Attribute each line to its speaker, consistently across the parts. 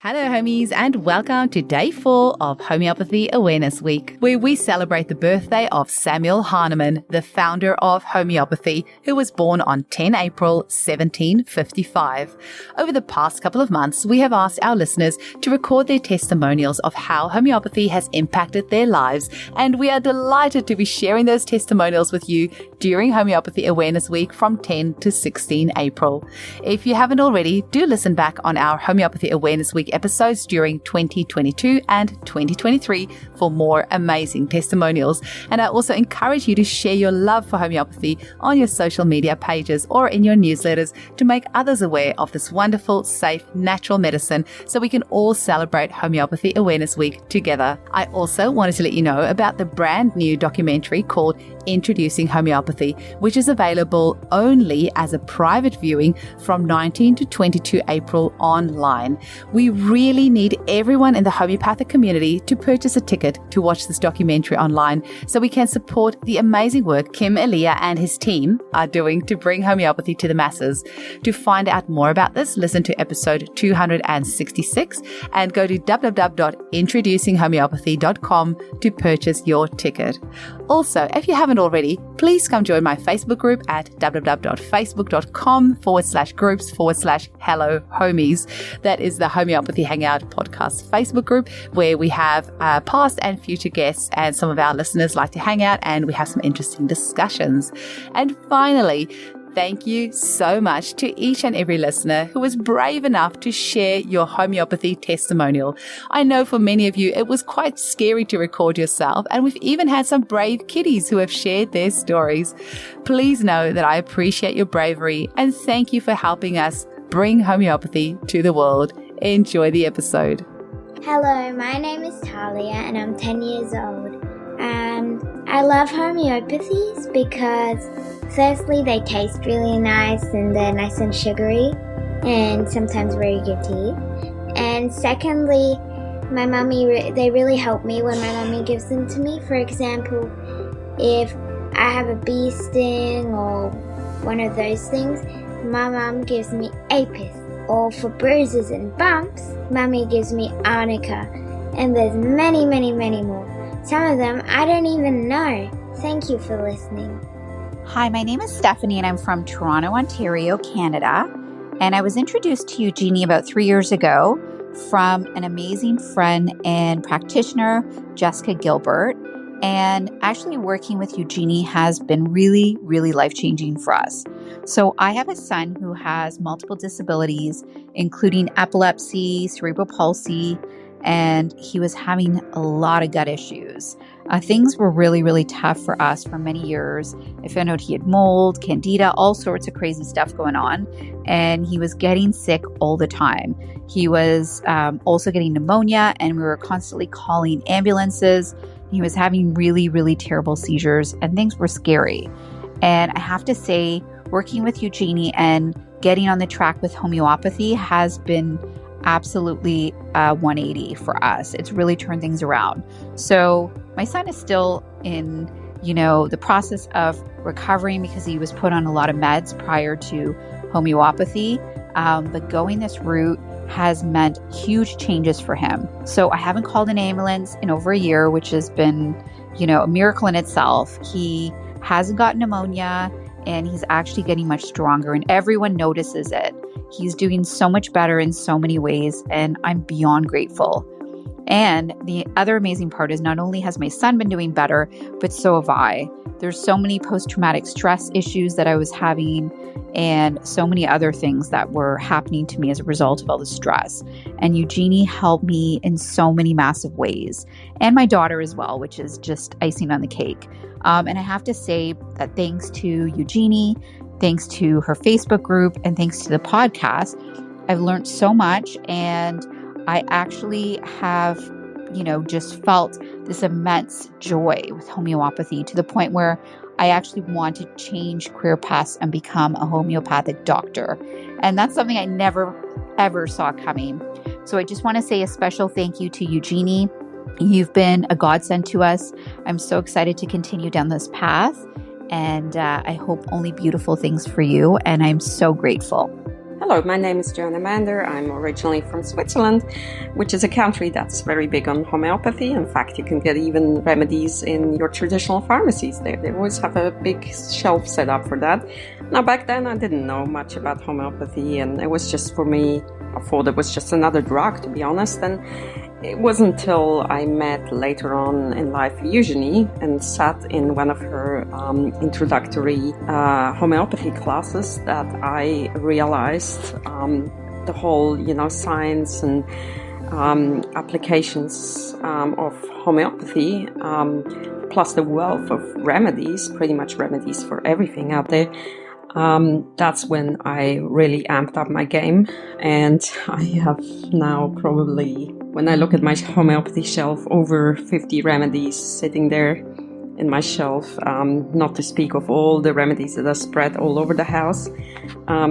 Speaker 1: Hello, homies, and welcome to day 4 of Homeopathy Awareness Week, where we celebrate the birthday of Samuel Hahnemann, the founder of homeopathy, who was born on 10 April 1755. Over the past couple of months, we have asked our listeners to record their testimonials of how homeopathy has impacted their lives, and we are delighted to be sharing those testimonials with you during Homeopathy Awareness Week from 10 to 16 April. If you haven't already, do listen back on our Homeopathy Awareness Week episodes during 2022 and 2023 for more amazing testimonials. And I also encourage you to share your love for homeopathy on your social media pages or in your newsletters to make others aware of this wonderful, safe, natural medicine so we can all celebrate Homeopathy Awareness Week together. I also wanted to let you know about the brand new documentary called Introducing Homeopathy, which is available only as a private viewing from 19 to 22 April online. We really need everyone in the homeopathic community to purchase a ticket to watch this documentary online so we can support the amazing work Kim Elia and his team are doing to bring homeopathy to the masses. To find out more about this, listen to episode 266 and go to www.introducinghomeopathy.com to purchase your ticket. Also, if you haven't already, please come join my Facebook group at www.facebook.com/groups/hello homies. That is the Homeopathy Hangout Podcast Facebook group where we have past and future guests, and some of our listeners like to hang out and we have some interesting discussions. And finally, thank you so much to each and every listener who was brave enough to share your homeopathy testimonial. I know for many of you, it was quite scary to record yourself, and we've even had some brave kiddies who have shared their stories. Please know that I appreciate your bravery and thank you for helping us bring homeopathy to the world. Enjoy the episode.
Speaker 2: Hello, my name is Talia and I'm 10 years old. I love homeopathies because firstly they taste really nice and they're nice and sugary and sometimes very good to eat. And secondly, they really help me when my mummy gives them to me. For example, if I have a bee sting or one of those things, my mum gives me Apis. Or for bruises and bumps, mummy gives me arnica. And there's many, many, many more. Some of them I don't even know. Thank you for listening.
Speaker 3: Hi, my name is Stephanie and I'm from Toronto, Ontario, Canada. And I was introduced to Eugenie about 3 years ago from an amazing friend and practitioner, Jessica Gilbert. And actually working with Eugenie has been really, really life-changing for us. So I have a son who has multiple disabilities, including epilepsy, cerebral palsy, and he was having a lot of gut issues. Things were really, really tough for us for many years. I found out he had mold, candida, all sorts of crazy stuff going on, and he was getting sick all the time. He was also getting pneumonia, and we were constantly calling ambulances. He was having really, really terrible seizures, and things were scary. And I have to say, working with Eugenie and getting on the track with homeopathy has been absolutely 180 for us. It's really turned things around. So my son is still in, the process of recovering because he was put on a lot of meds prior to homeopathy. But going this route has meant huge changes for him. So I haven't called an ambulance in over a year, which has been, a miracle in itself. He hasn't got pneumonia and he's actually getting much stronger and everyone notices it. He's doing so much better in so many ways and I'm beyond grateful. And the other amazing part is not only has my son been doing better, but so have I. There's so many post-traumatic stress issues that I was having and so many other things that were happening to me as a result of all the stress. And Eugenie helped me in so many massive ways. And my daughter as well, which is just icing on the cake. And I have to say that thanks to Eugenie, thanks to her Facebook group, and thanks to the podcast, I've learned so much. And I actually have, just felt this immense joy with homeopathy to the point where I actually want to change career paths and become a homeopathic doctor. And that's something I never, ever saw coming. So I just want to say a special thank you to Eugenie. You've been a godsend to us. I'm so excited to continue down this path. And I hope only beautiful things for you. And I'm so grateful.
Speaker 4: Hello, my name is Joanna Mander. I'm originally from Switzerland, which is a country that's very big on homeopathy. In fact, you can get even remedies in your traditional pharmacies. They always have a big shelf set up for that. Now, back then, I didn't know much about homeopathy, and it was just, for me, I thought it was just another drug, to be honest. And it wasn't until I met later on in life Eugenie and sat in one of her introductory homeopathy classes that I realized the whole, science and applications of homeopathy, plus the wealth of remedies, pretty much remedies for everything out there. That's when I really amped up my game, and I have now probably, when I look at my homeopathy shelf, over 50 remedies sitting there in my shelf, not to speak of all the remedies that are spread all over the house.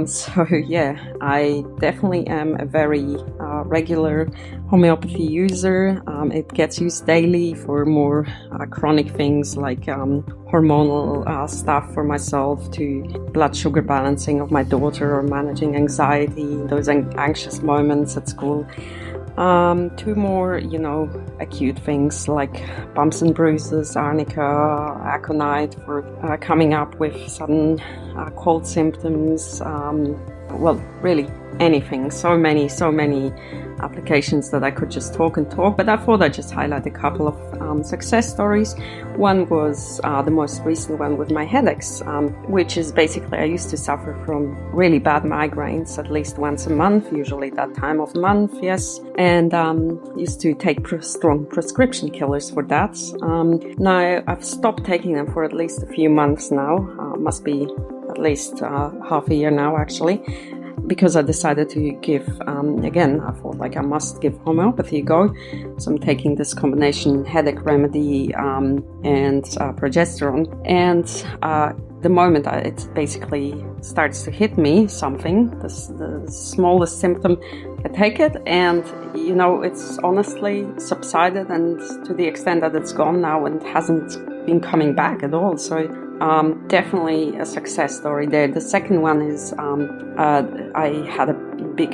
Speaker 4: So yeah, I definitely am a very regular homeopathy user. It gets used daily for more chronic things like hormonal stuff for myself, to blood sugar balancing of my daughter, or managing anxiety, those anxious moments at school. To more, acute things like bumps and bruises, arnica, aconite for coming up with sudden cold symptoms. Really anything. So many applications that I could just talk, but I thought I'd just highlight a couple of success stories. One was the most recent one with my headaches, which is basically, I used to suffer from really bad migraines at least once a month, usually that time of month, yes, and used to take strong prescription killers for that. Now I've stopped taking them for at least a few months now, must be at least half a year now actually, because I decided to give, again, I thought I must give homeopathy a go. So I'm taking this combination headache remedy and progesterone. And the moment it basically starts to hit me, something, the smallest symptom, I take it, and it's honestly subsided, and to the extent that it's gone now and hasn't been coming back at all. So definitely a success story there. The second one is I had a big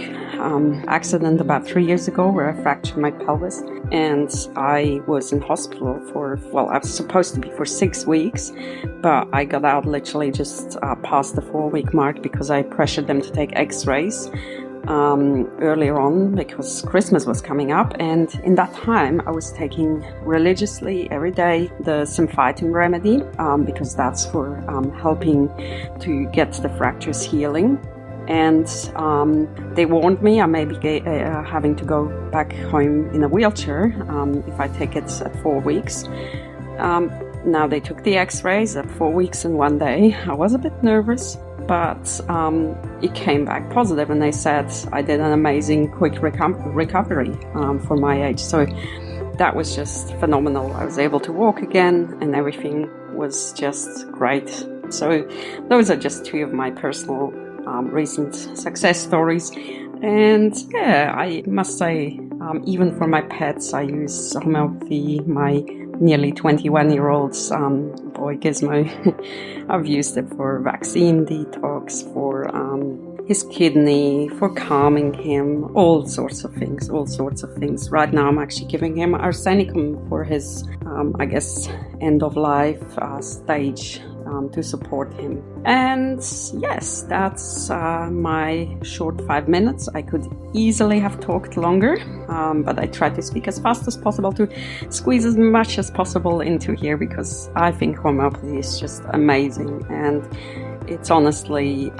Speaker 4: accident about 3 years ago where I fractured my pelvis, and I was in hospital for, I was supposed to be for 6 weeks, but I got out literally just past the 4-week mark because I pressured them to take x-rays earlier on because Christmas was coming up, and in that time I was taking religiously every day the symphytum remedy because that's for helping to get the fractures healing. And they warned me I may be having to go back home in a wheelchair if I take it at 4 weeks. Now they took the x-rays at 4 weeks and 1 day. I was a bit nervous, but it came back positive, and they said I did an amazing quick recovery for my age. So that was just phenomenal. I was able to walk again, and everything was just great. So those are just two of my personal recent success stories. And yeah, I must say, even for my pets, I use homeopathy. My nearly 21-year-old boy Gizmo, I've used it for vaccine detox, for his kidney, for calming him, all sorts of things. Right now I'm actually giving him arsenicum for his, end of life stage to support him. And yes, that's my short 5 minutes. I could easily have talked longer, but I tried to speak as fast as possible to squeeze as much as possible into here, because I think homeopathy is just amazing, and it's honestly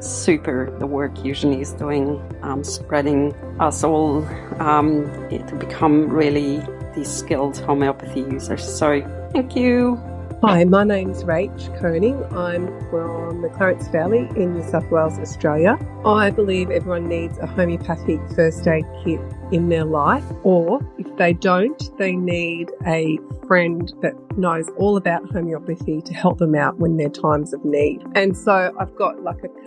Speaker 4: super, the work Eugenie is doing, spreading us all to become really these skilled homeopathy users. So thank you.
Speaker 5: Hi, my name's Rach Koenig. I'm from the Clarence Valley in New South Wales, Australia. I believe everyone needs a homeopathic first aid kit in their life, or if they don't, they need a friend that knows all about homeopathy to help them out when they're times of need. And so I've got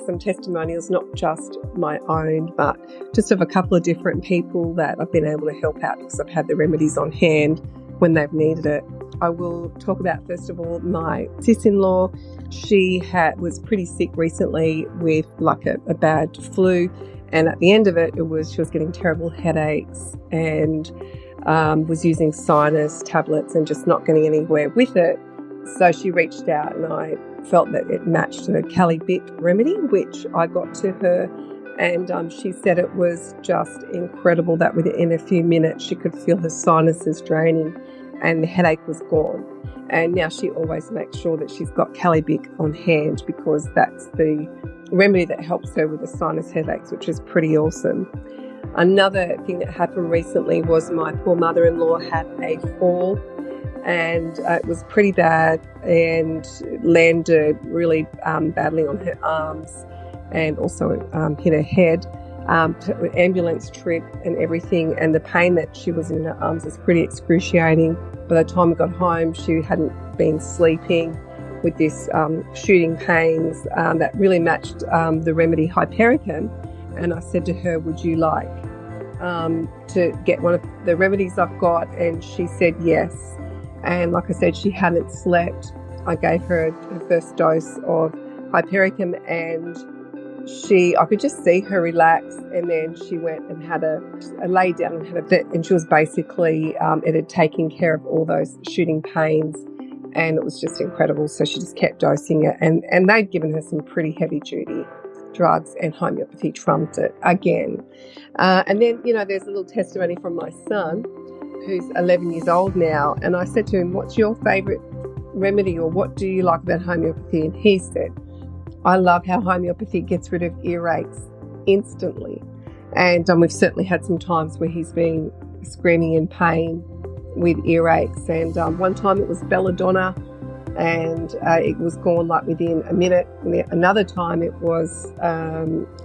Speaker 5: some testimonials, not just my own, but just of a couple of different people that I've been able to help out because I've had the remedies on hand when they've needed it. I will talk about, first of all, my sis-in-law. She was pretty sick recently with like a bad flu. And at the end of it, she was getting terrible headaches and was using sinus tablets and just not getting anywhere with it. So she reached out and I felt that it matched her Calibic remedy, which I got to her. And she said it was just incredible that within a few minutes she could feel her sinuses draining and the headache was gone. And now she always makes sure that she's got Calibic on hand because that's the remedy that helps her with the sinus headaches, which is pretty awesome. Another thing that happened recently was my poor mother-in-law had a fall and it was pretty bad and landed really badly on her arms and also hit her head. Ambulance trip and everything, and the pain that she was in her arms was pretty excruciating. By the time we got home, she hadn't been sleeping with this shooting pains that really matched the remedy Hypericum. And I said to her, would you like to get one of the remedies I've got? And she said yes. And like I said, she hadn't slept. I gave her her first dose of Hypericum and I could just see her relax, and then she went and had a lay down and had a bit, and she was basically, it had taken care of all those shooting pains, and it was just incredible. So she just kept dosing it, and they'd given her some pretty heavy duty drugs, and homeopathy trumped it again. And then, there's a little testimony from my son, who's 11 years old now, and I said to him, what's your favourite remedy, or what do you like about homeopathy? And he said, I love how homeopathy gets rid of earaches instantly. And we've certainly had some times where he's been screaming in pain with earaches. And one time it was belladonna and it was gone like within a minute. And another time it was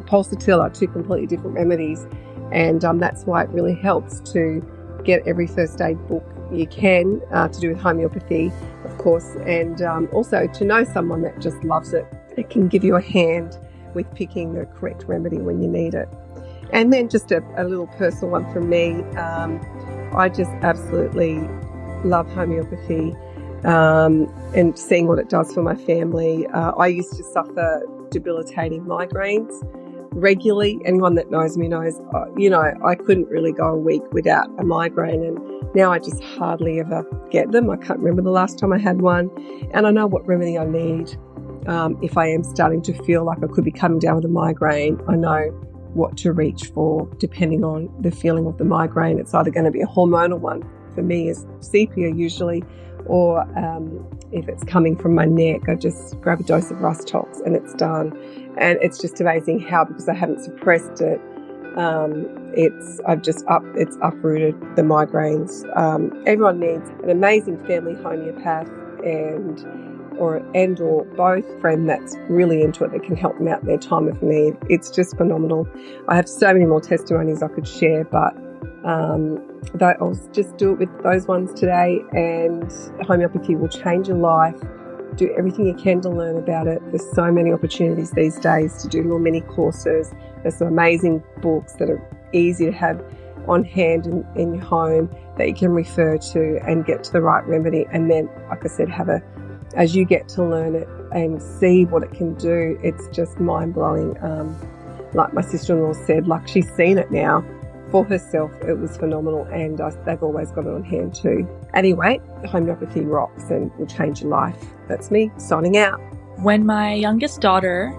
Speaker 5: pulsatilla, two completely different remedies. And that's why it really helps to get every first aid book you can to do with homeopathy, of course. And also to know someone that just loves it. It can give you a hand with picking the correct remedy when you need it. And then just a little personal one from me. I just absolutely love homeopathy and seeing what it does for my family. I used to suffer debilitating migraines regularly. Anyone that knows me knows, I couldn't really go a week without a migraine, and now I just hardly ever get them. I can't remember the last time I had one, and I know what remedy I need. If I am starting to feel like I could be coming down with a migraine, I know what to reach for depending on the feeling of the migraine. It's either going to be a hormonal one, for me is sepia usually, or if it's coming from my neck, I just grab a dose of Rust Tox and it's done. And it's just amazing how, because I haven't suppressed it, it's uprooted the migraines. Everyone needs an amazing family homeopath or both friend that's really into it that can help them out in their time of need. It's just phenomenal. I have so many more testimonies I could share, but I'll just do it with those ones today, and homeopathy will change your life. Do everything you can to learn about it. There's so many opportunities these days to do little mini courses. There's some amazing books that are easy to have on hand in your home that you can refer to and get to the right remedy. And then, like I said, as you get to learn it and see what it can do, it's just mind-blowing. Like my sister-in-law said, like she's seen it now for herself. It was phenomenal, and they've always got it on hand too. Anyway, homeopathy rocks and will change your life. That's me signing out.
Speaker 6: When my youngest daughter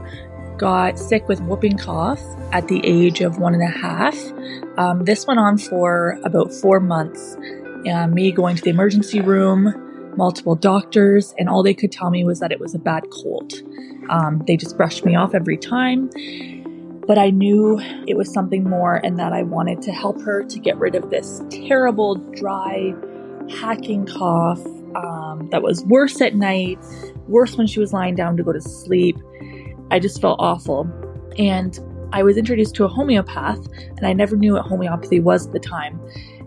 Speaker 6: got sick with whooping cough at the age of 1.5, this went on for about 4 months. Me going to the emergency room, multiple doctors, and all they could tell me was that it was a bad cold. They just brushed me off every time, but I knew it was something more, and that I wanted to help her to get rid of this terrible, dry, hacking cough that was worse at night, worse when she was lying down to go to sleep. I just felt awful. And I was introduced to a homeopath, and I never knew what homeopathy was at the time.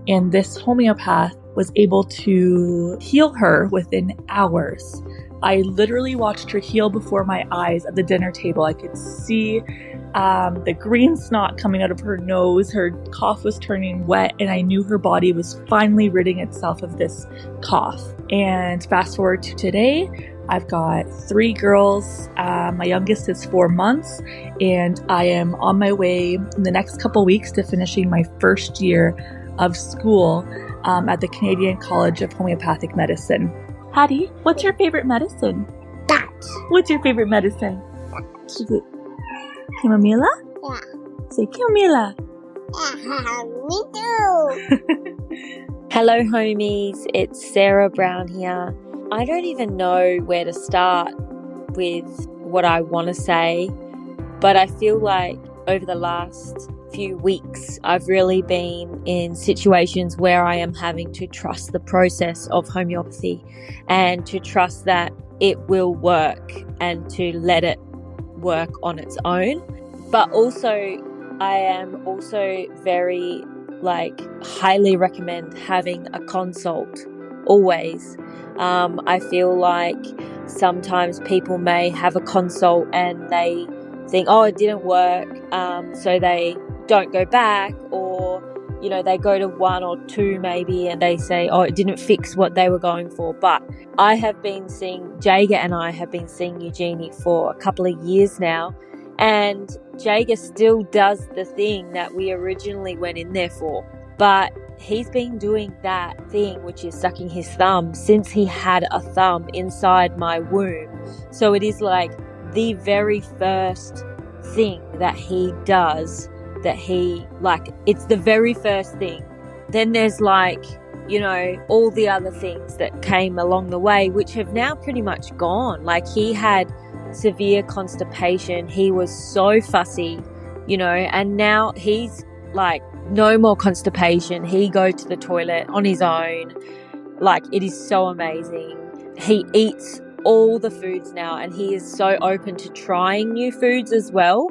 Speaker 6: And this homeopath was able to heal her within hours I literally watched her heal before my eyes at the dinner table. I could see the green snot coming out of her nose. Her cough was turning wet, and I knew her body was finally ridding itself of this cough. And fast forward to today, I've got 3 girls. My youngest is 4 months, and I am on my way in the next couple weeks to finishing my first year of school at the Canadian College of Homeopathic Medicine. Hattie, what's your favorite medicine?
Speaker 2: That.
Speaker 6: What's your favorite medicine? Is it chamomilla?
Speaker 2: Yeah.
Speaker 6: Say chamomilla.
Speaker 2: Me too.
Speaker 7: Hello homies, it's Sarah Brown here. I don't even know where to start with what I want to say, but I feel like over the last few weeks I've really been in situations where I am having to trust the process of homeopathy and to trust that it will work and to let it work on its own. But also I am also very highly recommend having a consult always. I feel like sometimes people may have a consult and they think, oh, it didn't work, so they don't go back, or they go to 1 or 2 maybe and they say, oh, it didn't fix what they were going for. But I have been seeing, Jaga and I have been seeing Eugenie for a couple of years now, and Jaga still does the thing that we originally went in there for. But he's been doing that thing, which is sucking his thumb, since he had a thumb inside my womb. So it is like the very first thing that he does, it's the very first thing. Then there's all the other things that came along the way, which have now pretty much gone. Like, he had severe constipation. He was so fussy, and now he's no more constipation. He goes to the toilet on his own. It is so amazing. He eats all the foods now, and he is so open to trying new foods as well.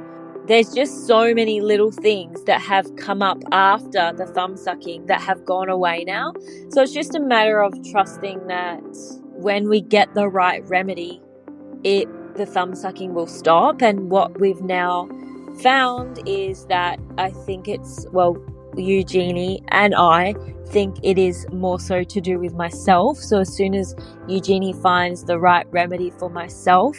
Speaker 7: There's just so many little things that have come up after the thumb sucking that have gone away now. So it's just a matter of trusting that when we get the right remedy, the thumb sucking will stop. And what we've now found is that I think Eugenie and I think it is more so to do with myself. So as soon as Eugenie finds the right remedy for myself,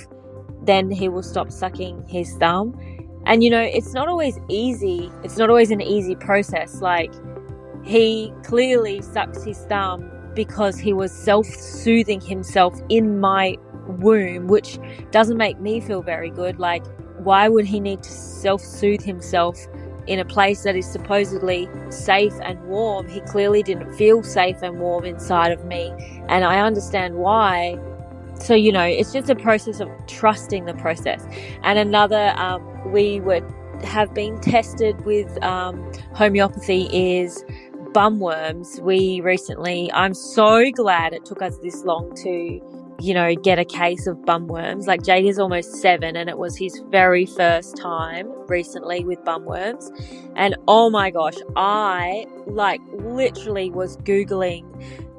Speaker 7: then he will stop sucking his thumb. And it's not always easy. It's not always an easy process. He clearly sucks his thumb because he was self-soothing himself in my womb, which doesn't make me feel very good. Why would he need to self-soothe himself in a place that is supposedly safe and warm? He clearly didn't feel safe and warm inside of me, and I understand why. So, it's just a process of trusting the process. And another, we would have been tested with homeopathy is bumworms. I'm so glad it took us this long to get a case of bumworms. Jaga's almost 7, and it was his very first time recently with bumworms. And oh my gosh, I literally was Googling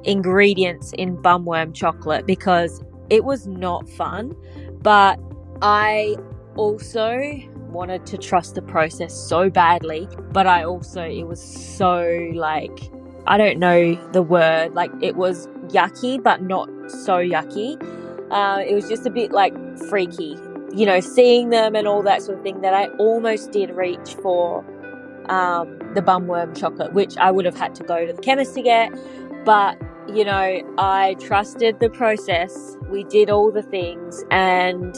Speaker 7: ingredients in bumworm chocolate because it was not fun. But I also wanted to trust the process so badly, but it was so I don't know the word, it was yucky, but not so yucky. It was just a bit freaky, seeing them and all that sort of thing, that I almost did reach for the bumworm chocolate, which I would have had to go to the chemist to get. But, I trusted the process. We did all the things, and,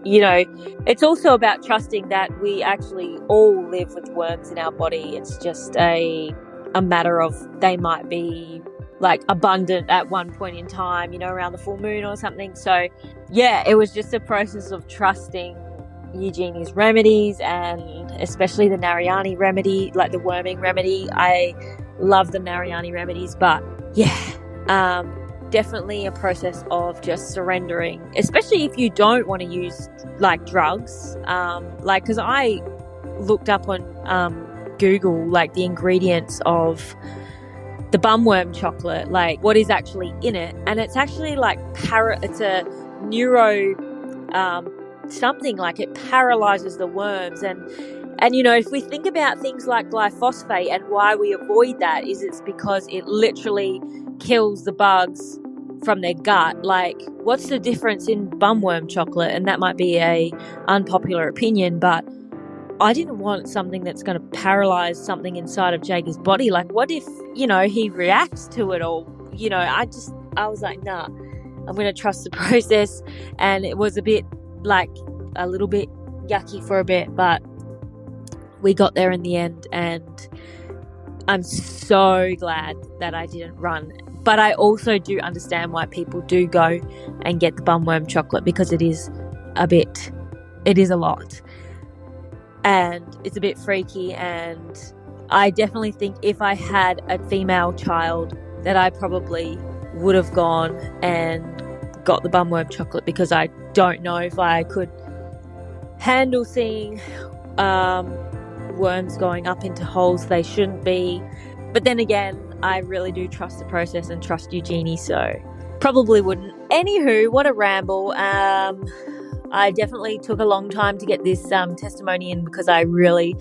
Speaker 7: it's also about trusting that we actually all live with worms in our body. It's just a matter of they might be abundant at one point in time, around the full moon or something. So yeah, it was just a process of trusting Eugenie's remedies, and especially the Narayani remedy, the worming remedy. I love the Narayani remedies, but yeah, definitely a process of just surrendering, especially if you don't want to use drugs. Because I looked up on Google the ingredients of the bumworm chocolate, what is actually in it, and it's actually it's a neuro something, like it paralyzes the worms. And you know, if we think about things like glyphosate and why we avoid that, is it's because it literally kills the bugs from their gut. Like, what's the difference in bumworm chocolate? And that might be a unpopular opinion, but I didn't want something that's going to paralyze something inside of Jager's body. Like, what if, you know, he reacts to it, or, you know, I was like, nah, I'm going to trust the process. And it was a little bit yucky for a bit, but we got there in the end, and I'm so glad that I didn't run. But I also do understand why people do go and get the bumworm chocolate, because it is a lot. And it's a bit freaky, and I definitely think if I had a female child that I probably would have gone and got the bumworm chocolate, because I don't know if I could handle seeing worms going up into holes they shouldn't be. But then again, I really do trust the process and trust Eugenie, so probably wouldn't. Anywho, what a ramble. I definitely took a long time to get this testimony in, because I really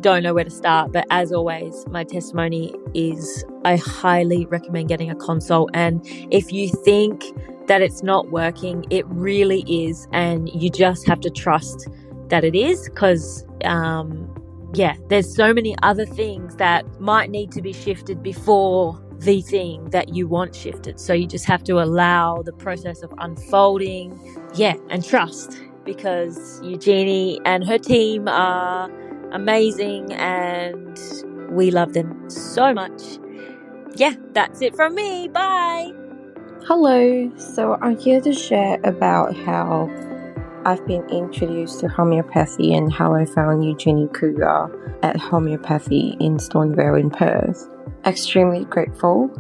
Speaker 7: don't know where to start. But as always, my testimony is I highly recommend getting a consult. And if you think that it's not working, it really is. And you just have to trust that it is, because there's so many other things that might need to be shifted before the thing that you want shifted. So you just have to allow the process of unfolding, and trust, because Eugenie and her team are amazing and we love them so much. That's it from me. Bye.
Speaker 8: Hello, so I'm here to share about how I've been introduced to homeopathy and how I found Eugenie Kruger at Homeopathy in Stoneville in Perth. Extremely grateful.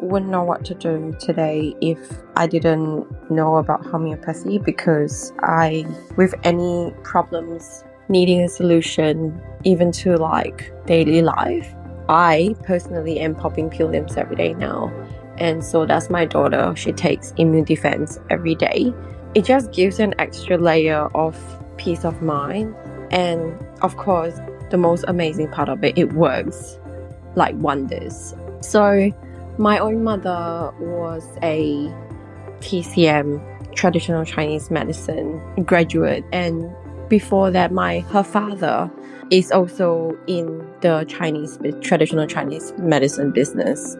Speaker 8: Wouldn't know what to do today if I didn't know about homeopathy, because with any problems needing a solution, even to like daily life, I personally am popping pills every day now. And so that's my daughter. She takes immune defense every day. It just gives an extra layer of peace of mind. And of course, the most amazing part of it, it works like wonders. So my own mother was a TCM, traditional Chinese medicine graduate, and before that her father is also in the traditional Chinese medicine business.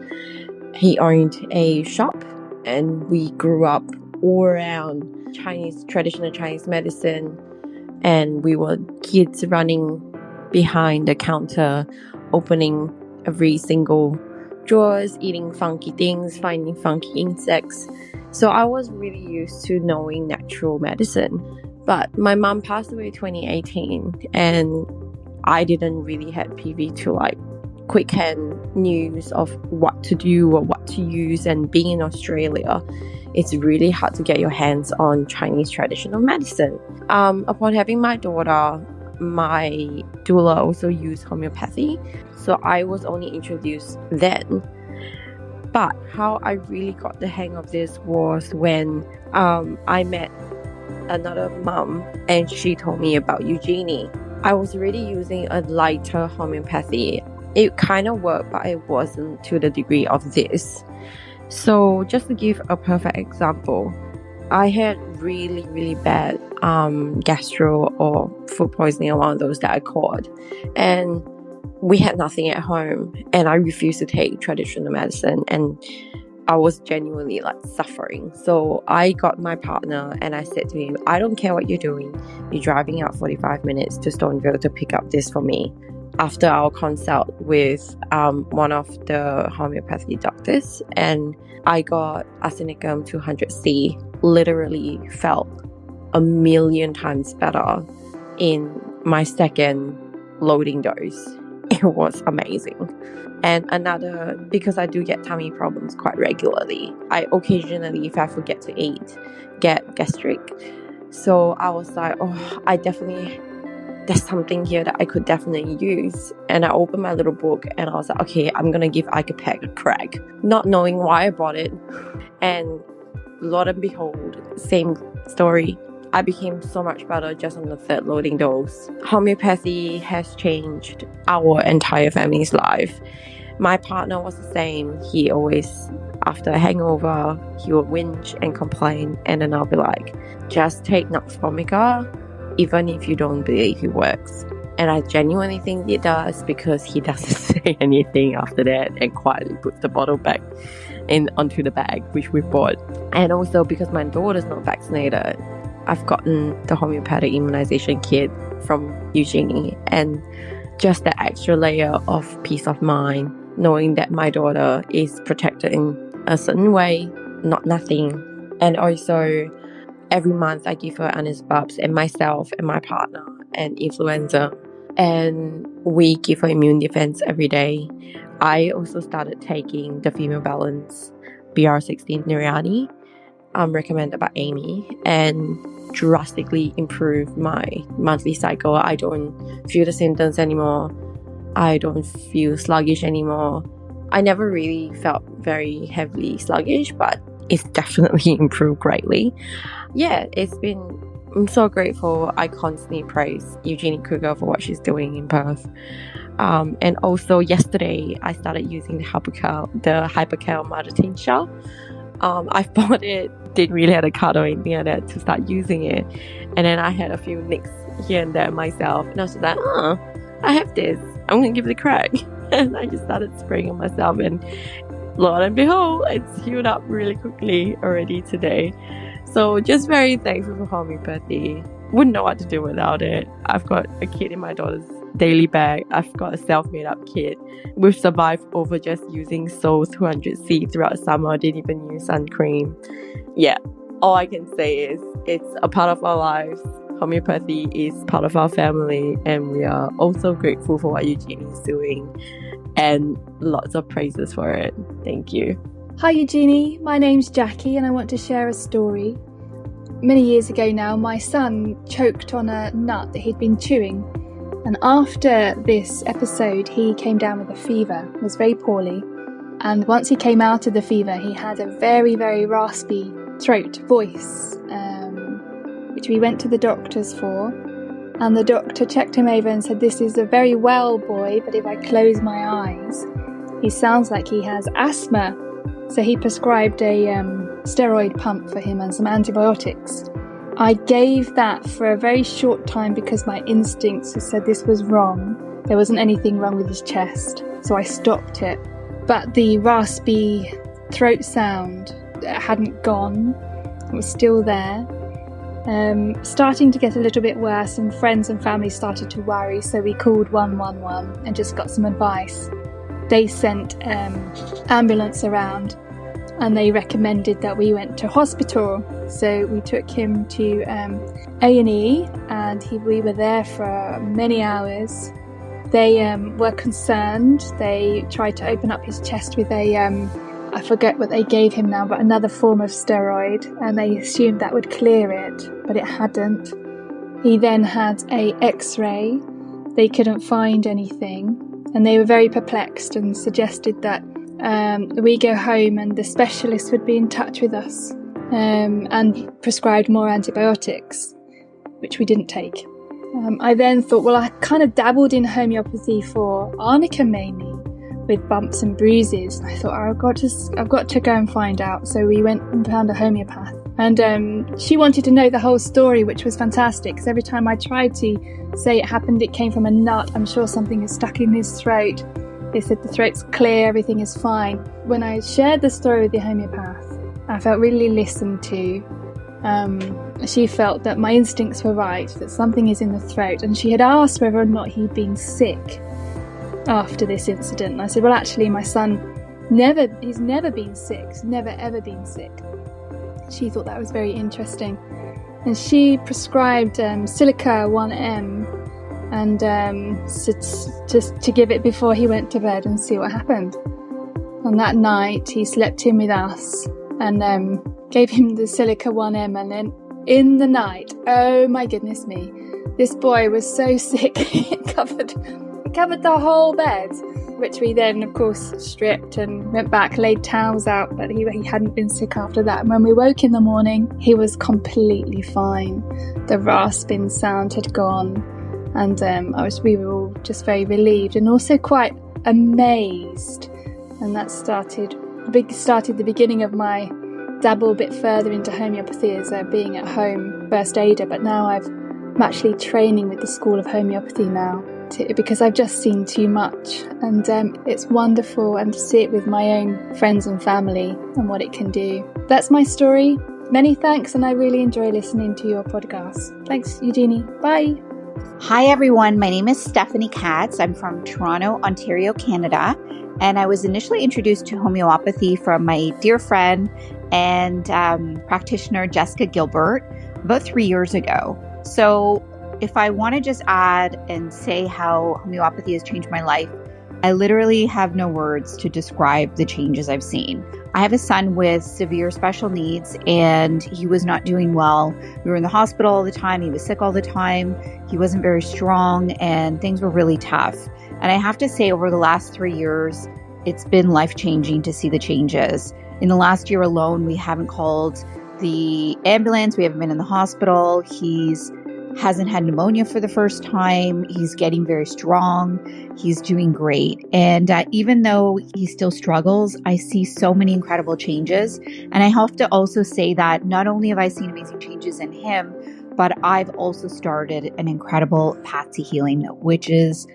Speaker 8: He owned a shop, and we grew up all around traditional Chinese medicine, and we were kids running behind the counter, opening every single drawers, eating funky things, finding funky insects. So I was really used to knowing natural medicine. But my mom passed away in 2018, and I didn't really have PV to like quick hand news of what to do or what to use. And being in Australia, it's really hard to get your hands on Chinese traditional medicine. Upon having my daughter, my doula also used homeopathy, so I was only introduced then. But how I really got the hang of this was when I met another mom, and she told me about Eugenie. I was already using a lighter homeopathy. It kind of worked, but it wasn't to the degree of this. So just to give a perfect example, I had really, really bad gastro or food poisoning, or one of those that I caught. And we had nothing at home, and I refused to take traditional medicine, and I was genuinely like suffering. So I got my partner and I said to him, I don't care what you're doing. You're driving out 45 minutes to Stoneville to pick up this for me. After our consult with one of the homeopathy doctors, and I got arsenicum 200C, literally felt 1,000,000 times better in my second loading dose. It was amazing. And another, because I do get tummy problems quite regularly, I occasionally, if I forget to eat, get gastric. So I was like, there's something here that I could definitely use. And I opened my little book and I was like, okay, I'm going to give Icapeg a crack, not knowing why I bought it. And lo and behold, same story. I became so much better just on the third loading dose. Homeopathy has changed our entire family's life. My partner was the same. He always, after a hangover, he would whinge and complain, and then I'll be like, just take Nux Vomica, even if you don't believe it works. And I genuinely think it does, because he doesn't say anything after that and quietly puts the bottle back onto the bag, which we bought. And also because my daughter's not vaccinated, I've gotten the homeopathic immunization kit from Eugenie, and just the extra layer of peace of mind, knowing that my daughter is protected in a certain way, not nothing. And also, every month I give her antisbubs, and myself and my partner, and influenza, and we give her immune defense every day. I also started taking the Female Balance BR16 Nirani, recommended by Amy, and drastically improved my monthly cycle. I don't feel the symptoms anymore. I don't feel sluggish anymore. I never really felt very heavily sluggish, but it's definitely improved greatly. Yeah, I'm so grateful. I constantly praise Eugenie Kruger for what she's doing in Perth. And also yesterday, I started using the Hypercal Mother Tincture. I bought it, didn't really have a card or anything like that to start using it. And then I had a few nicks here and there myself. And I was like, I have this. I'm going to give it a crack. And I just started spraying on myself. And lo and behold, it's healed up really quickly already today. So just very thankful for homeopathy. Wouldn't know what to do without it. I've got a kit in my daughter's daily bag. I've got a self-made up kit. We've survived over just using Sol 200C throughout summer. Didn't even use sun cream. Yeah, all I can say is it's a part of our lives. Homeopathy is part of our family, and we are also grateful for what Eugenie is doing, and lots of praises for it. Thank you.
Speaker 9: Hi Eugenie, my name's Jackie, and I want to share a story. Many years ago now, my son choked on a nut that he'd been chewing, and after this episode he came down with a fever, was very poorly, and once he came out of the fever he had a very, very raspy voice, which we went to the doctors for, and the doctor checked him over and said, this is a very well boy, but if I close my eyes he sounds like he has asthma. So he prescribed a steroid pump for him and some antibiotics. I gave that for a very short time because my instincts had said this was wrong. There wasn't anything wrong with his chest, so I stopped it. But the raspy throat sound hadn't gone. It was still there. Starting to get a little bit worse, and friends and family started to worry, so we called 111 and just got some advice. They sent ambulance around, and they recommended that we went to hospital. So we took him to A&E, and we were there for many hours. They were concerned. They tried to open up his chest with I forget what they gave him now, but another form of steroid, and they assumed that would clear it, but it hadn't. He then had a X-ray. They couldn't find anything, and they were very perplexed and suggested that we go home and the specialist would be in touch with us, and prescribed more antibiotics, which we didn't take. I then thought, well, I kind of dabbled in homeopathy for arnica mainly, with bumps and bruises. I thought, I've got to go and find out. So we went and found a homeopath, and she wanted to know the whole story, which was fantastic, because every time I tried to say it came from a nut, I'm sure something is stuck in his throat. They said the throat's clear, everything is fine. When I shared the story with the homeopath, I felt really listened to. She felt that my instincts were right, that something is in the throat, and she had asked whether or not he'd been sick after this incident. And I said, well, actually my son he's never been sick, never ever been sick. She thought that was very interesting, and she prescribed Silica 1M, and just to give it before he went to bed and see what happened. And that night he slept in with us, and gave him the Silica 1M, and then in the night, oh my goodness me, this boy was so sick, it covered the whole bed. which we then, of course, stripped and went back, laid towels out, but he hadn't been sick after that. And when we woke in the morning, he was completely fine. The rasping sound had gone, and we were all just very relieved and also quite amazed. And that started the beginning of my dabble a bit further into homeopathy as being at home first aider, but now I'm actually training with the School of Homeopathy now because I've just seen too much, and it's wonderful and to see it with my own friends and family and what it can do. That's my story. Many thanks, and I really enjoy listening to your podcast. Thanks, Eugenie. Bye.
Speaker 3: Hi, everyone. My name is Stephanie Katz. I'm from Toronto, Ontario, Canada. And I was initially introduced to homeopathy from my dear friend and practitioner, Jessica Gilbert, about 3 years ago. So if I want to just add and say how homeopathy has changed my life, I literally have no words to describe the changes I've seen. I have a son with severe special needs, and he was not doing well. We were in the hospital all the time. He was sick all the time. He wasn't very strong, and things were really tough. And I have to say, over the last 3 years, it's been life-changing to see the changes. In the last year alone, we haven't called the ambulance. We haven't been in the hospital. He's hasn't had pneumonia for the first time. He's getting very strong. He's doing great. And even though he still struggles, I see so many incredible changes. And I have to also say that not only have I seen amazing changes in him, but I've also started an incredible path to healing, which is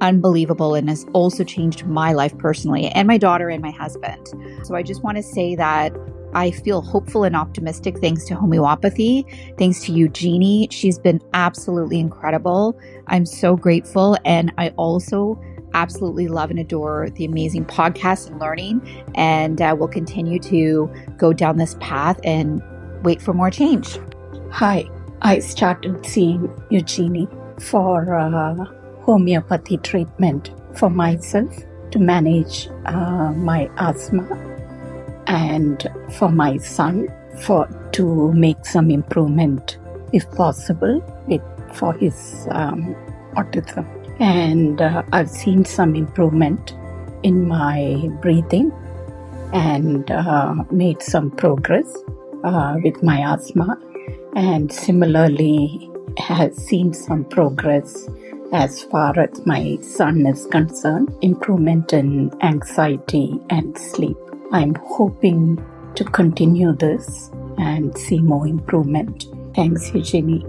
Speaker 3: unbelievable and has also changed my life personally and my daughter and my husband. So I just want to say that I feel hopeful and optimistic thanks to homeopathy, thanks to Eugenie. She's been absolutely incredible. I'm so grateful. And I also absolutely love and adore the amazing podcast and learning. And we'll continue to go down this path and wait for more change.
Speaker 10: Hi, I started seeing Eugenie for homeopathy treatment for myself to manage my asthma, and for my son to make some improvement if possible for his autism. And I've seen some improvement in my breathing and made some progress with my asthma, and similarly has seen some progress as far as my son is concerned, improvement in anxiety and sleep. I'm hoping to continue this and see more improvement. Thanks, Eugenie.